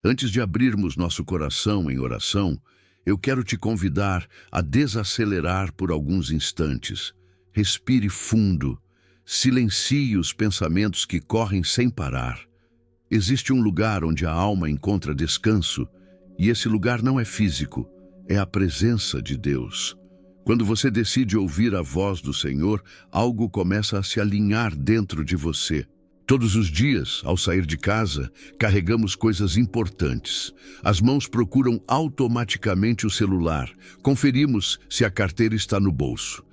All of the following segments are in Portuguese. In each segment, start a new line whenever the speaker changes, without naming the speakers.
Antes de abrirmos nosso coração em oração, eu quero te convidar a desacelerar por alguns instantes. Respire fundo, silencie os pensamentos que correm sem parar. Existe um lugar onde a alma encontra descanso, e esse lugar não é físico, é a presença de Deus. Quando você decide ouvir a voz do Senhor, algo começa a se alinhar dentro de você. Todos os dias, ao sair de casa, carregamos coisas importantes. As mãos procuram automaticamente o celular. Conferimos se a carteira está no bolso.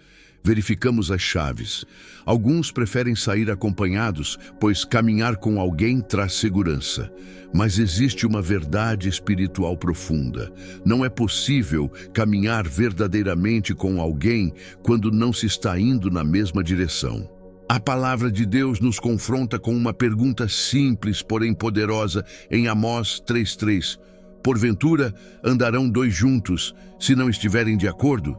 Verificamos as chaves. Alguns preferem sair acompanhados, pois caminhar com alguém traz segurança. Mas existe uma verdade espiritual profunda. Não é possível caminhar verdadeiramente com alguém quando não se está indo na mesma direção. A palavra de Deus nos confronta com uma pergunta simples, porém poderosa, em Amós 3:3. Porventura, andarão dois juntos, se não estiverem de acordo?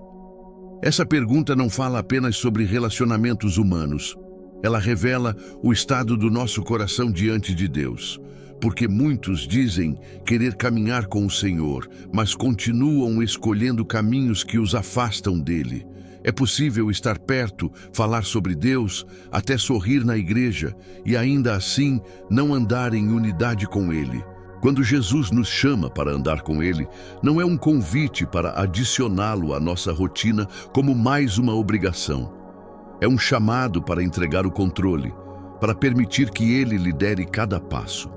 Essa pergunta não fala apenas sobre relacionamentos humanos. Ela revela o estado do nosso coração diante de Deus. Porque muitos dizem querer caminhar com o Senhor, mas continuam escolhendo caminhos que os afastam dele. É possível estar perto, falar sobre Deus, até sorrir na igreja, e ainda assim não andar em unidade com Ele. Quando Jesus nos chama para andar com Ele, não é um convite para adicioná-lo à nossa rotina como mais uma obrigação. É um chamado para entregar o controle, para permitir que Ele lidere cada passo.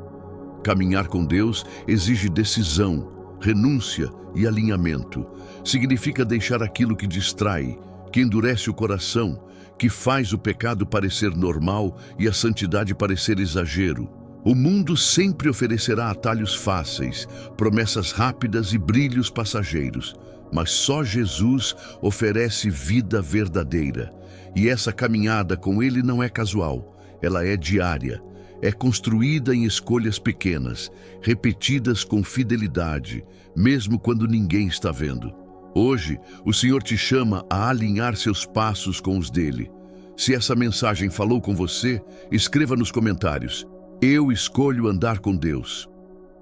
Caminhar com Deus exige decisão, renúncia e alinhamento. Significa deixar aquilo que distrai, que endurece o coração, que faz o pecado parecer normal e a santidade parecer exagero. O mundo sempre oferecerá atalhos fáceis, promessas rápidas e brilhos passageiros, mas só Jesus oferece vida verdadeira. E essa caminhada com Ele não é casual, ela é diária. É construída em escolhas pequenas, repetidas com fidelidade, mesmo quando ninguém está vendo. Hoje, o Senhor te chama a alinhar seus passos com os dele. Se essa mensagem falou com você, escreva nos comentários: eu escolho andar com Deus.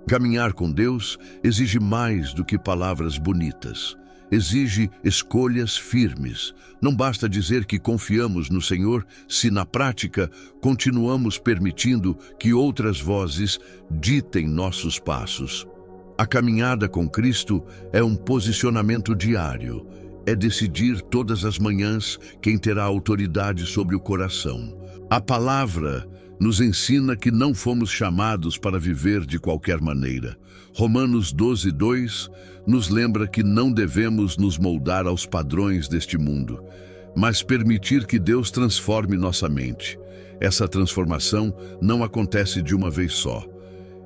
Caminhar com Deus exige mais do que palavras bonitas. Exige escolhas firmes. Não basta dizer que confiamos no Senhor se na prática continuamos permitindo que outras vozes ditem nossos passos. A caminhada com Cristo é um posicionamento diário. É decidir todas as manhãs quem terá autoridade sobre o coração. A palavra nos ensina que não fomos chamados para viver de qualquer maneira. Romanos 12:2 nos lembra que não devemos nos moldar aos padrões deste mundo, mas permitir que Deus transforme nossa mente. Essa transformação não acontece de uma vez só.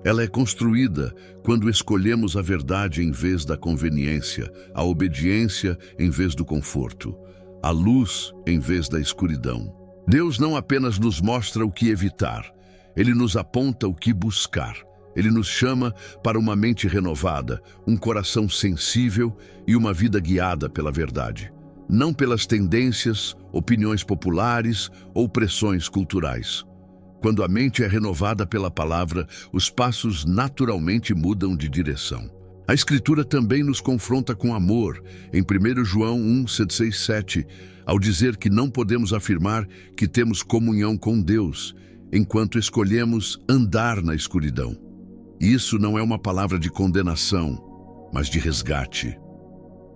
Ela é construída quando escolhemos a verdade em vez da conveniência, a obediência em vez do conforto, a luz em vez da escuridão. Deus não apenas nos mostra o que evitar, Ele nos aponta o que buscar. Ele nos chama para uma mente renovada, um coração sensível e uma vida guiada pela verdade. Não pelas tendências, opiniões populares ou pressões culturais. Quando a mente é renovada pela palavra, os passos naturalmente mudam de direção. A Escritura também nos confronta com amor, em 1 João 1:6-7, ao dizer que não podemos afirmar que temos comunhão com Deus, enquanto escolhemos andar na escuridão. Isso não é uma palavra de condenação, mas de resgate.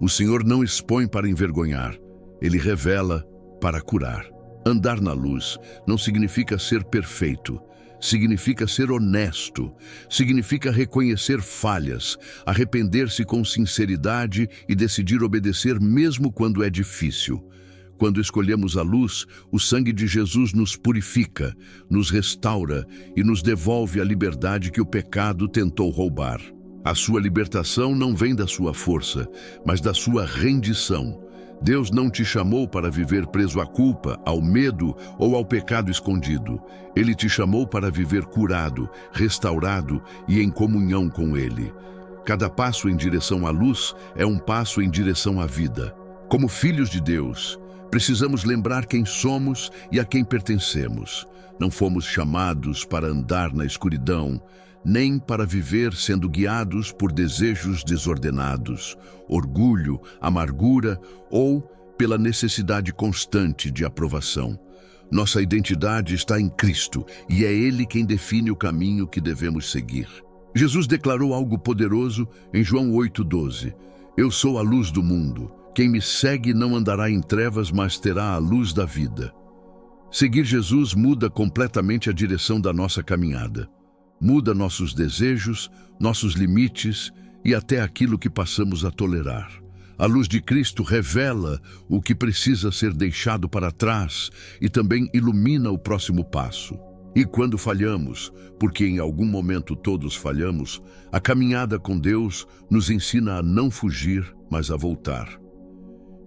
O Senhor não expõe para envergonhar, Ele revela para curar. Andar na luz não significa ser perfeito, significa ser honesto, significa reconhecer falhas, arrepender-se com sinceridade e decidir obedecer mesmo quando é difícil. Quando escolhemos a luz, o sangue de Jesus nos purifica, nos restaura e nos devolve a liberdade que o pecado tentou roubar. A sua libertação não vem da sua força, mas da sua rendição. Deus não te chamou para viver preso à culpa, ao medo ou ao pecado escondido. Ele te chamou para viver curado, restaurado e em comunhão com Ele. Cada passo em direção à luz é um passo em direção à vida. Como filhos de Deus, precisamos lembrar quem somos e a quem pertencemos. Não fomos chamados para andar na escuridão, nem para viver sendo guiados por desejos desordenados, orgulho, amargura ou pela necessidade constante de aprovação. Nossa identidade está em Cristo e é Ele quem define o caminho que devemos seguir. Jesus declarou algo poderoso em João 8,12. Eu sou a luz do mundo. Quem me segue não andará em trevas, mas terá a luz da vida. Seguir Jesus muda completamente a direção da nossa caminhada. Muda nossos desejos, nossos limites e até aquilo que passamos a tolerar. A luz de Cristo revela o que precisa ser deixado para trás e também ilumina o próximo passo. E quando falhamos, porque em algum momento todos falhamos, a caminhada com Deus nos ensina a não fugir, mas a voltar.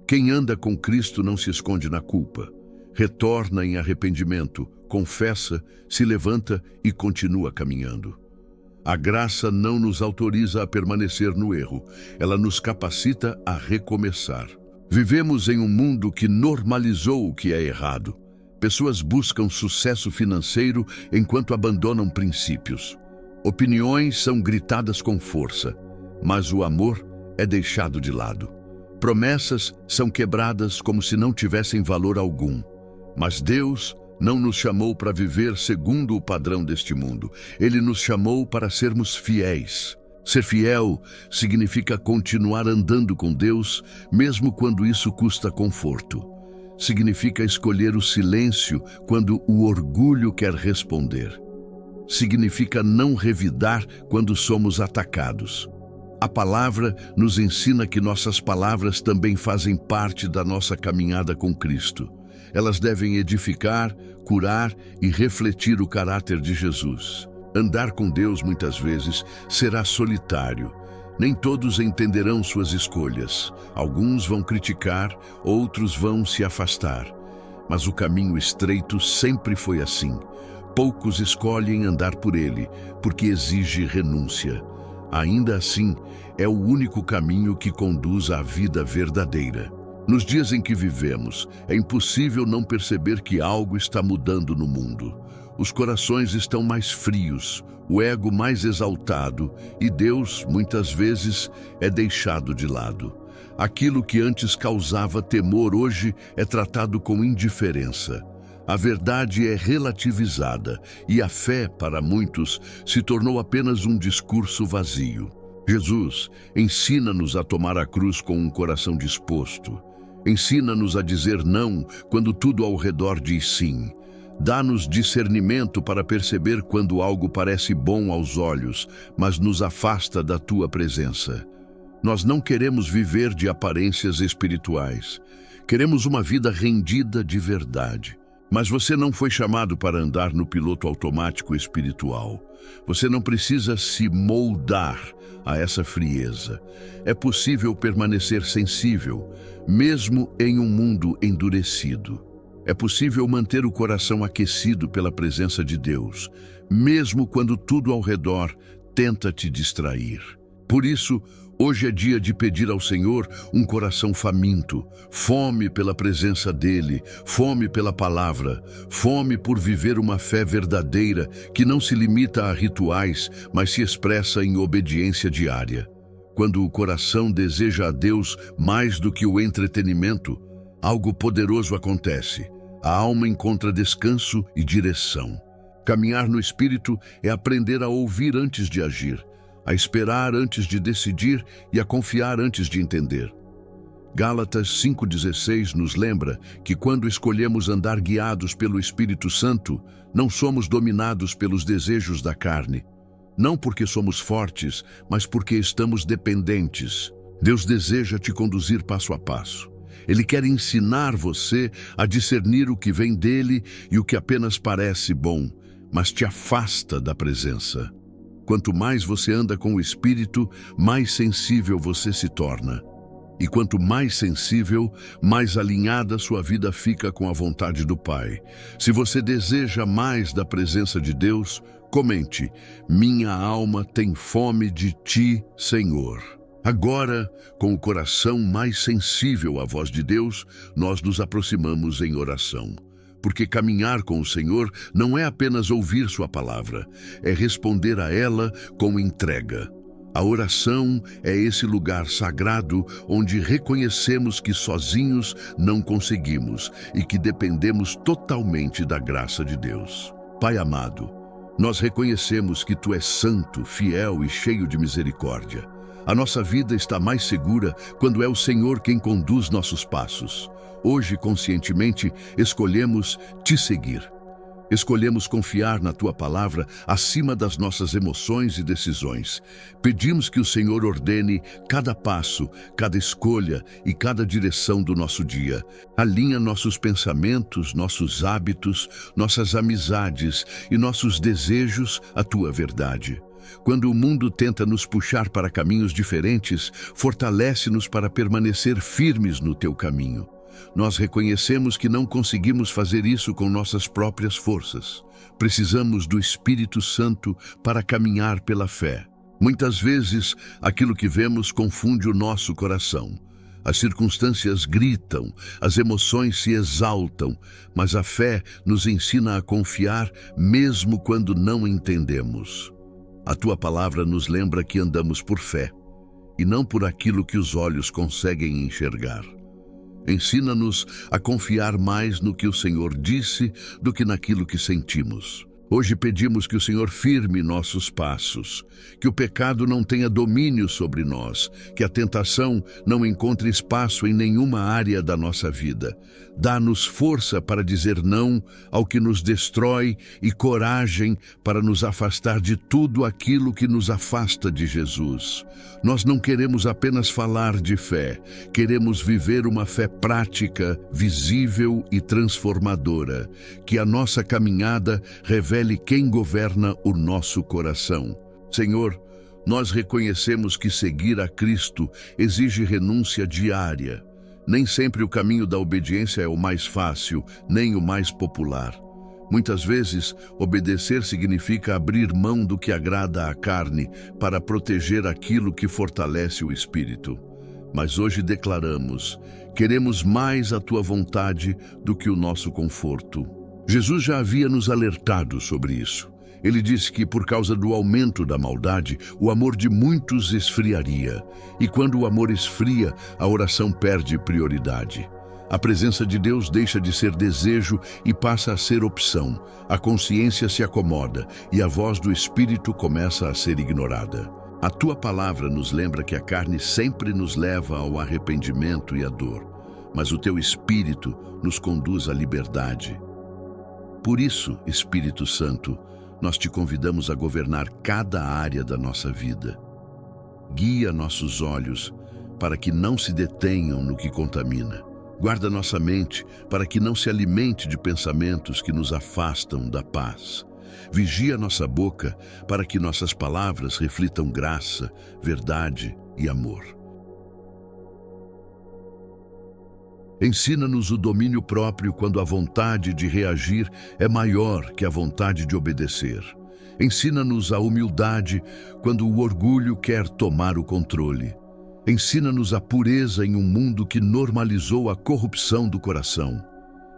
Quem anda com Cristo não se esconde na culpa. Retorna em arrependimento, confessa, se levanta e continua caminhando. A graça não nos autoriza a permanecer no erro, ela nos capacita a recomeçar. Vivemos em um mundo que normalizou o que é errado. Pessoas buscam sucesso financeiro enquanto abandonam princípios. Opiniões são gritadas com força, mas o amor é deixado de lado. Promessas são quebradas como se não tivessem valor algum. Mas Deus não nos chamou para viver segundo o padrão deste mundo. Ele nos chamou para sermos fiéis. Ser fiel significa continuar andando com Deus, mesmo quando isso custa conforto. Significa escolher o silêncio quando o orgulho quer responder. Significa não revidar quando somos atacados. A palavra nos ensina que nossas palavras também fazem parte da nossa caminhada com Cristo. Elas devem edificar, curar e refletir o caráter de Jesus. Andar com Deus muitas vezes será solitário. Nem todos entenderão suas escolhas. Alguns vão criticar, outros vão se afastar. Mas o caminho estreito sempre foi assim. Poucos escolhem andar por ele, porque exige renúncia. Ainda assim, é o único caminho que conduz à vida verdadeira. Nos dias em que vivemos, é impossível não perceber que algo está mudando no mundo. Os corações estão mais frios, o ego mais exaltado e Deus, muitas vezes, é deixado de lado. Aquilo que antes causava temor hoje é tratado com indiferença. A verdade é relativizada e a fé, para muitos, se tornou apenas um discurso vazio. Jesus ensina-nos a tomar a cruz com um coração disposto. Ensina-nos a dizer não quando tudo ao redor diz sim. Dá-nos discernimento para perceber quando algo parece bom aos olhos, mas nos afasta da tua presença. Nós não queremos viver de aparências espirituais. Queremos uma vida rendida de verdade. Mas você não foi chamado para andar no piloto automático espiritual. Você não precisa se moldar a essa frieza. É possível permanecer sensível, mesmo em um mundo endurecido. É possível manter o coração aquecido pela presença de Deus, mesmo quando tudo ao redor tenta te distrair. Por isso, hoje é dia de pedir ao Senhor um coração faminto, fome pela presença dEle, fome pela palavra, fome por viver uma fé verdadeira que não se limita a rituais, mas se expressa em obediência diária. Quando o coração deseja a Deus mais do que o entretenimento, algo poderoso acontece. A alma encontra descanso e direção. Caminhar no Espírito é aprender a ouvir antes de agir, a esperar antes de decidir e a confiar antes de entender. Gálatas 5,16 nos lembra que quando escolhemos andar guiados pelo Espírito Santo, não somos dominados pelos desejos da carne. Não porque somos fortes, mas porque estamos dependentes. Deus deseja te conduzir passo a passo. Ele quer ensinar você a discernir o que vem dele e o que apenas parece bom, mas te afasta da presença. Quanto mais você anda com o Espírito, mais sensível você se torna. E quanto mais sensível, mais alinhada sua vida fica com a vontade do Pai. Se você deseja mais da presença de Deus, comente: minha alma tem fome de ti, Senhor. Agora, com o coração mais sensível à voz de Deus, nós nos aproximamos em oração. porque caminhar com o Senhor não é apenas ouvir sua palavra, é responder a ela com entrega. A oração é esse lugar sagrado onde reconhecemos que sozinhos não conseguimos e que dependemos totalmente da graça de Deus. Pai amado, nós reconhecemos que Tu és santo, fiel e cheio de misericórdia. A nossa vida está mais segura quando é o Senhor quem conduz nossos passos. Hoje, conscientemente, escolhemos Te seguir. Escolhemos confiar na Tua palavra acima das nossas emoções e decisões. Pedimos que o Senhor ordene cada passo, cada escolha e cada direção do nosso dia. Alinha nossos pensamentos, nossos hábitos, nossas amizades e nossos desejos à Tua verdade. Quando o mundo tenta nos puxar para caminhos diferentes, fortalece-nos para permanecer firmes no Teu caminho. Nós reconhecemos que não conseguimos fazer isso com nossas próprias forças. Precisamos do Espírito Santo para caminhar pela fé. Muitas vezes, aquilo que vemos confunde o nosso coração. As circunstâncias gritam, as emoções se exaltam, mas a fé nos ensina a confiar mesmo quando não entendemos. A Tua palavra nos lembra que andamos por fé, e não por aquilo que os olhos conseguem enxergar. Ensina-nos a confiar mais no que o Senhor disse do que naquilo que sentimos. Hoje pedimos que o Senhor firme nossos passos, que o pecado não tenha domínio sobre nós, que a tentação não encontre espaço em nenhuma área da nossa vida. Dá-nos força para dizer não ao que nos destrói e coragem para nos afastar de tudo aquilo que nos afasta de Jesus. Nós não queremos apenas falar de fé, queremos viver uma fé prática, visível e transformadora, que a nossa caminhada revele quem governa o nosso coração. Senhor, nós reconhecemos que seguir a Cristo exige renúncia diária. Nem sempre o caminho da obediência é o mais fácil, nem o mais popular. Muitas vezes, obedecer significa abrir mão do que agrada à carne para proteger aquilo que fortalece o espírito. Mas hoje declaramos: queremos mais a Tua vontade do que o nosso conforto. Jesus já havia nos alertado sobre isso. Ele disse que, por causa do aumento da maldade, o amor de muitos esfriaria. E quando o amor esfria, a oração perde prioridade. A presença de Deus deixa de ser desejo e passa a ser opção. A consciência se acomoda e a voz do Espírito começa a ser ignorada. A Tua palavra nos lembra que a carne sempre nos leva ao arrependimento e à dor, mas o Teu Espírito nos conduz à liberdade. Por isso, Espírito Santo, nós Te convidamos a governar cada área da nossa vida. Guia nossos olhos para que não se detenham no que contamina. Guarda nossa mente para que não se alimente de pensamentos que nos afastam da paz. Vigia nossa boca para que nossas palavras reflitam graça, verdade e amor. Ensina-nos o domínio próprio quando a vontade de reagir é maior que a vontade de obedecer. Ensina-nos a humildade quando o orgulho quer tomar o controle. Ensina-nos a pureza em um mundo que normalizou a corrupção do coração.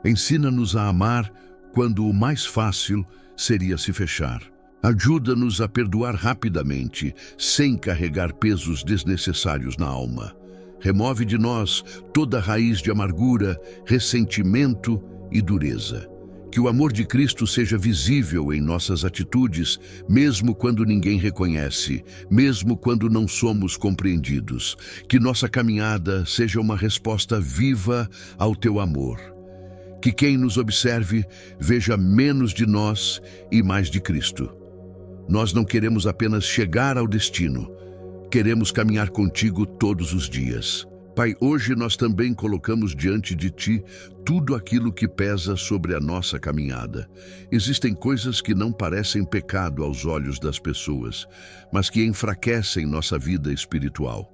Ensina-nos a amar quando o mais fácil seria se fechar. Ajuda-nos a perdoar rapidamente, sem carregar pesos desnecessários na alma. Remove de nós toda raiz de amargura, ressentimento e dureza. Que o amor de Cristo seja visível em nossas atitudes, mesmo quando ninguém reconhece, mesmo quando não somos compreendidos. Que nossa caminhada seja uma resposta viva ao Teu amor. Que quem nos observe veja menos de nós e mais de Cristo. Nós não queremos apenas chegar ao destino, queremos caminhar contigo todos os dias. Pai, hoje nós também colocamos diante de Ti tudo aquilo que pesa sobre a nossa caminhada. Existem coisas que não parecem pecado aos olhos das pessoas, mas que enfraquecem nossa vida espiritual.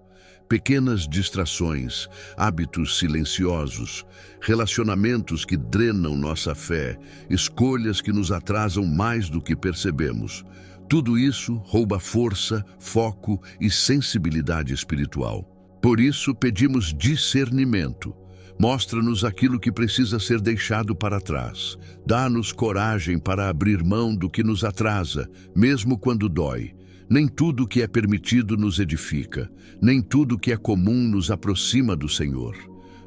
Pequenas distrações, hábitos silenciosos, relacionamentos que drenam nossa fé, escolhas que nos atrasam mais do que percebemos. Tudo isso rouba força, foco e sensibilidade espiritual. Por isso pedimos discernimento, Mostra-nos aquilo que precisa ser deixado para trás. Dá-nos coragem para abrir mão do que nos atrasa, mesmo quando dói. Nem tudo que é permitido nos edifica, nem tudo que é comum nos aproxima do Senhor.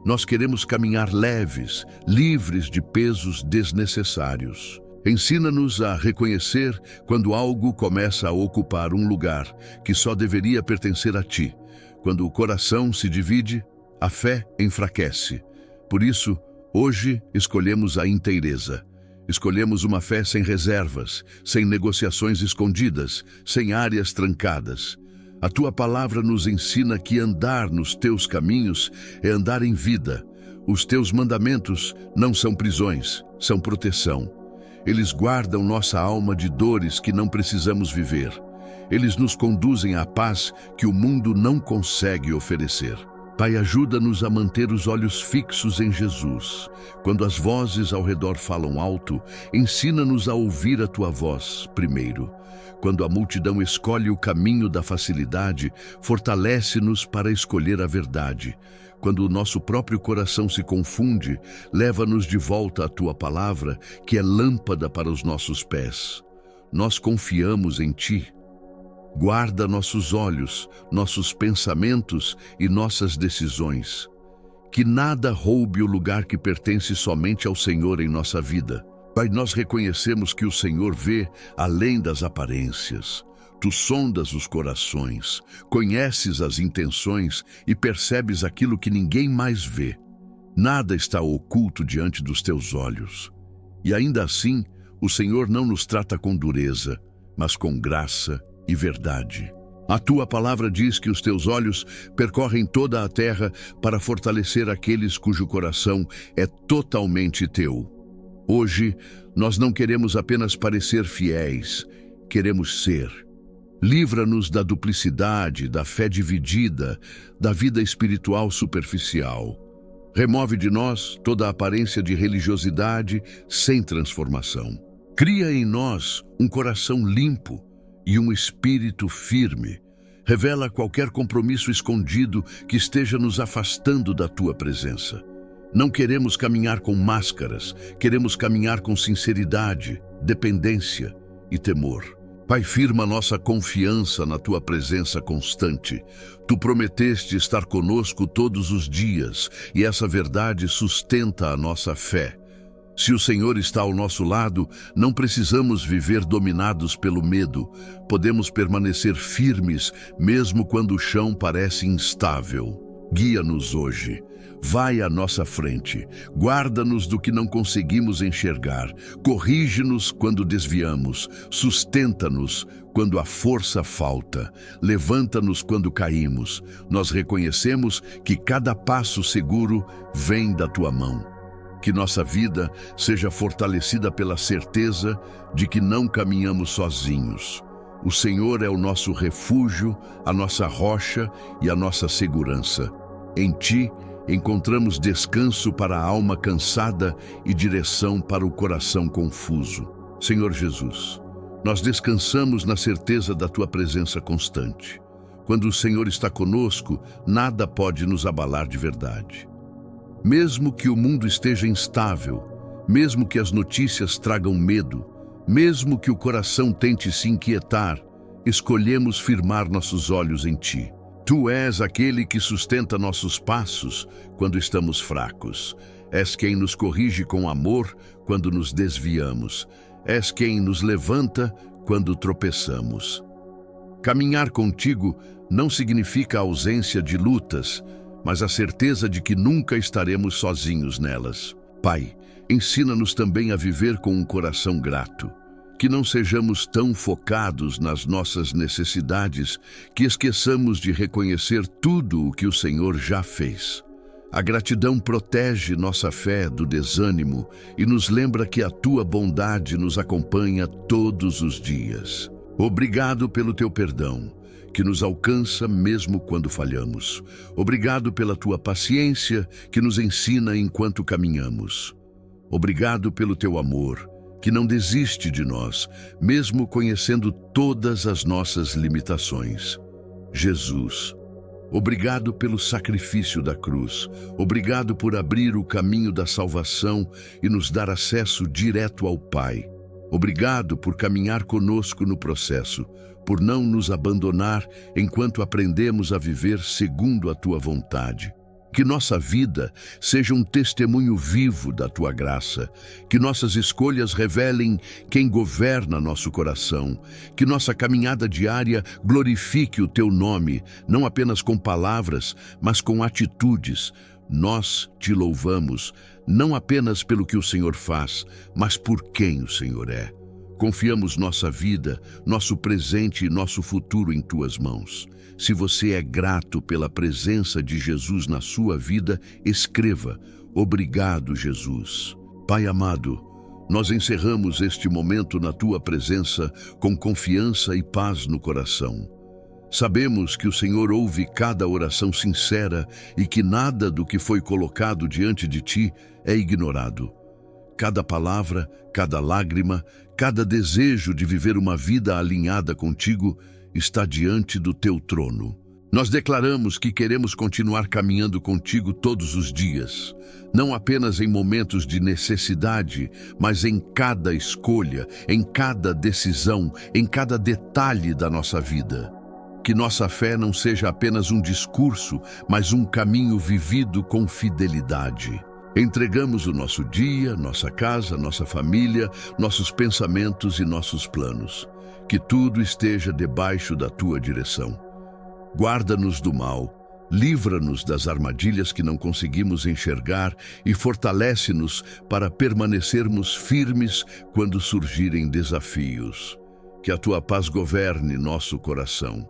Nós queremos caminhar leves, livres de pesos desnecessários. Ensina-nos a reconhecer quando algo começa a ocupar um lugar que só deveria pertencer a Ti. Quando o coração se divide, a fé enfraquece. Por isso, hoje escolhemos a inteireza. Escolhemos uma fé sem reservas, sem negociações escondidas, sem áreas trancadas. A Tua palavra nos ensina que andar nos Teus caminhos é andar em vida. Os Teus mandamentos não são prisões, são proteção. Eles guardam nossa alma de dores que não precisamos viver. Eles nos conduzem à paz que o mundo não consegue oferecer. Pai, ajuda-nos a manter os olhos fixos em Jesus. Quando as vozes ao redor falam alto, ensina-nos a ouvir a Tua voz primeiro. Quando a multidão escolhe o caminho da facilidade, fortalece-nos para escolher a verdade. Quando o nosso próprio coração se confunde, leva-nos de volta à Tua palavra, que é lâmpada para os nossos pés. Nós confiamos em Ti. Guarda nossos olhos, nossos pensamentos e nossas decisões. Que nada roube o lugar que pertence somente ao Senhor em nossa vida. Pai, nós reconhecemos que o Senhor vê além das aparências. Tu sondas os corações, conheces as intenções e percebes aquilo que ninguém mais vê. Nada está oculto diante dos Teus olhos. E ainda assim, o Senhor não nos trata com dureza, mas com graça e verdade. A Tua palavra diz que os Teus olhos percorrem toda a terra para fortalecer aqueles cujo coração é totalmente Teu. Hoje, nós não queremos apenas parecer fiéis, queremos ser. Livra-nos da duplicidade, da fé dividida, da vida espiritual superficial. Remove de nós toda a aparência de religiosidade sem transformação. Cria em nós um coração limpo e um espírito firme. Revela qualquer compromisso escondido que esteja nos afastando da Tua presença. Não queremos caminhar com máscaras, queremos caminhar com sinceridade, dependência e temor. Pai, firma nossa confiança na Tua presença constante. Tu prometeste estar conosco todos os dias e essa verdade sustenta a nossa fé. Se o Senhor está ao nosso lado, não precisamos viver dominados pelo medo. Podemos permanecer firmes, mesmo quando o chão parece instável. Guia-nos hoje. Vai à nossa frente. Guarda-nos do que não conseguimos enxergar. Corrige-nos quando desviamos. Sustenta-nos quando a força falta. Levanta-nos quando caímos. Nós reconhecemos que cada passo seguro vem da Tua mão. Que nossa vida seja fortalecida pela certeza de que não caminhamos sozinhos. O Senhor é o nosso refúgio, a nossa rocha e a nossa segurança. Em Ti encontramos descanso para a alma cansada e direção para o coração confuso. Senhor Jesus, nós descansamos na certeza da Tua presença constante. Quando o Senhor está conosco, nada pode nos abalar de verdade. Mesmo que o mundo esteja instável, mesmo que as notícias tragam medo, mesmo que o coração tente se inquietar, escolhemos firmar nossos olhos em Ti. Tu és aquele que sustenta nossos passos quando estamos fracos. És quem nos corrige com amor quando nos desviamos. És quem nos levanta quando tropeçamos. Caminhar contigo não significa a ausência de lutas, mas a certeza de que nunca estaremos sozinhos nelas. Pai, ensina-nos também a viver com um coração grato. Que não sejamos tão focados nas nossas necessidades que esqueçamos de reconhecer tudo o que o Senhor já fez. A gratidão protege nossa fé do desânimo e nos lembra que a Tua bondade nos acompanha todos os dias. Obrigado pelo Teu perdão, que nos alcança mesmo quando falhamos. Obrigado pela Tua paciência, que nos ensina enquanto caminhamos. Obrigado pelo Teu amor, que não desiste de nós, mesmo conhecendo todas as nossas limitações. Jesus, Obrigado pelo sacrifício da cruz. Obrigado por abrir o caminho da salvação e nos dar acesso direto ao Pai. Obrigado por caminhar conosco no processo, por não nos abandonar enquanto aprendemos a viver segundo a Tua vontade. Que nossa vida seja um testemunho vivo da Tua graça, que nossas escolhas revelem quem governa nosso coração, que nossa caminhada diária glorifique o Teu nome, não apenas com palavras, mas com atitudes. Nós Te louvamos, não apenas pelo que o Senhor faz, mas por quem o Senhor é. Confiamos nossa vida, nosso presente e nosso futuro em Tuas mãos. Se você é grato pela presença de Jesus na sua vida, escreva: Obrigado, Jesus. Pai amado, nós encerramos este momento na Tua presença com confiança e paz no coração. Sabemos que o Senhor ouve cada oração sincera e que nada do que foi colocado diante de Ti é ignorado. Cada palavra, cada lágrima, cada desejo de viver uma vida alinhada contigo está diante do Teu trono. Nós declaramos que queremos continuar caminhando contigo todos os dias, não apenas em momentos de necessidade, mas em cada escolha, em cada decisão, em cada detalhe da nossa vida. Que nossa fé não seja apenas um discurso, mas um caminho vivido com fidelidade. Entregamos o nosso dia, nossa casa, nossa família, nossos pensamentos e nossos planos. Que tudo esteja debaixo da Tua direção. Guarda-nos do mal, livra-nos das armadilhas que não conseguimos enxergar e fortalece-nos para permanecermos firmes quando surgirem desafios. Que a Tua paz governe nosso coração.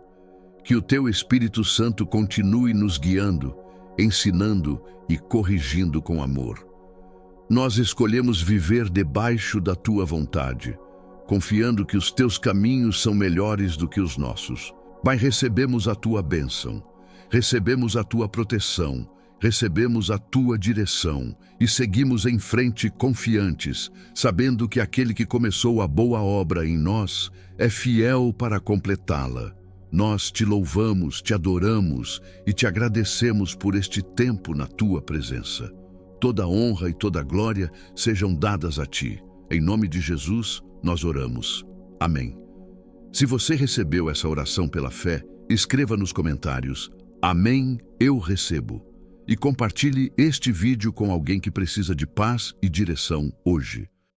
Que o Teu Espírito Santo continue nos guiando, ensinando e corrigindo com amor. Nós escolhemos viver debaixo da Tua vontade, confiando que os Teus caminhos são melhores do que os nossos. Pai, recebemos a Tua bênção, recebemos a Tua proteção, recebemos a Tua direção e seguimos em frente confiantes, sabendo que aquele que começou a boa obra em nós é fiel para completá-la. Nós Te louvamos, Te adoramos e Te agradecemos por este tempo na Tua presença. Toda honra e toda glória sejam dadas a Ti. Em nome de Jesus, nós oramos. Amém. Se você recebeu essa oração pela fé, escreva nos comentários: Amém, eu recebo. E compartilhe este vídeo com alguém que precisa de paz e direção hoje.